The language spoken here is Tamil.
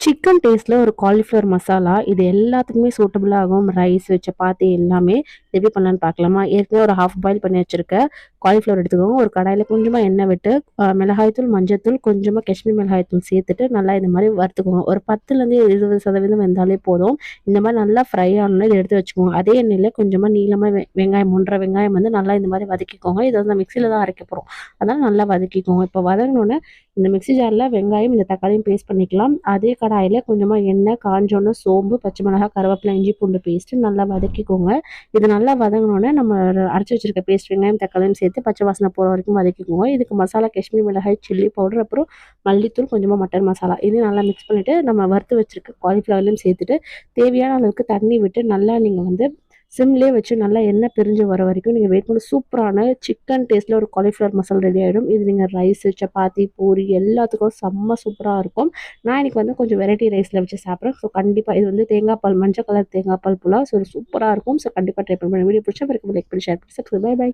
சிக்கன் டேஸ்ட்ல ஒரு காலிஃப்ளவர் மசாலா இது எல்லாத்துக்குமே சூட்டபிள் ஆகும். ரைஸ், சப்பாத்தி எல்லாமே எப்படி பண்ணலான்னு பார்க்கலாமா? ஏற்கனவே ஒரு ஹாஃப் பாயில் பண்ணி வச்சிருக்க காலிஃப்ளவர் எடுத்துக்கோங்க. ஒரு கடாயில கொஞ்சமா எண்ணெய் விட்டு மிளகாய்த்தூள், மஞ்சள்தூள், கொஞ்சமா காஷ்மீர் மிளகாய் தூள் சேர்த்துட்டு நல்லா இந்த மாதிரி வறுத்துக்கோங்க. ஒரு 10லேருந்து 20% வெந்தாலே போதும். இந்த மாதிரி நல்லா ஃப்ரை ஆனோனே இதை எடுத்து வச்சுக்கோங்க. அதே எண்ணெயில கொஞ்சமா நீளமா வெங்காயம் 1 1/2 வெங்காயம் வந்து நல்லா இந்த மாதிரி வதக்கிக்கோங்க. இதை வந்து மிக்சியில தான் அரைக்க போறோம். அதனால நல்லா வதக்கிக்கோங்க. இப்போ வதங்கினோடனே இந்த மிக்ஸி ஜார்ல வெங்காயம், இந்த தக்காளியும் பேஸ்ட் பண்ணிக்கலாம். அதே கடாயில கொஞ்சமா எண்ணெய் காஞ்சோனே சோம்பு, பச்சை மிளகாய், கருவேப்பிலை, இஞ்சி பூண்டு பேஸ்ட் நல்லா வதக்கிக்கோங்க. இது நல்லா வதங்கினோடனே நம்ம அரைச்சி வச்சிருக்க பேஸ்ட் வெங்காயம் தக்காளியும் சேர்த்து பச்சை வாசனை போகிற வரைக்கும் வதக்கிக்கோங்க. இதுக்கு மசாலா காஷ்மீர் மிளகாய், சில்லி பவுடர், அப்புறம் மல்லித்தூள், கொஞ்சமா மட்டன் மசாலா இதையும் நல்லா மிக்ஸ் பண்ணிட்டு நம்ம வறுத்து வச்சிருக்க காலிஃப்ளவர்லையும் சேர்த்துட்டு தேவையான அளவுக்கு தண்ணி விட்டு நல்லா நீங்கள் வந்து சிம்லேயே வச்சு நல்லா எண்ணெய் பிரிஞ்சு வர வரைக்கும் நீங்கள் வெயிட் பண்ணி சூப்பரான சிக்கன் டேஸ்ட்டில் ஒரு காலிஃப்ளவர் மசாலா ரெடி ஆகிடும். இது நீங்கள் ரைஸு, சப்பாத்தி, பூரி எல்லாத்துக்கும் செம்ம சூப்பராக இருக்கும். நான் இன்னைக்கு வந்து கொஞ்சம் வெரைட்டி ரைஸில் வச்சு சாப்பிட்றேன். ஸோ கண்டிப்பாக இது வந்து தேங்காய் பால், மஞ்சள் கலர் தேங்காய் பால் புலாவ். ஸோ சூப்பராக இருக்கும். ஸோ கண்டிப்பாக ட்ரை பண்ணி வீடியோ பிடிச்சா லைக் பண்ணி ஷேர் பண்ணி சப்ஸ்கிரைப். By by.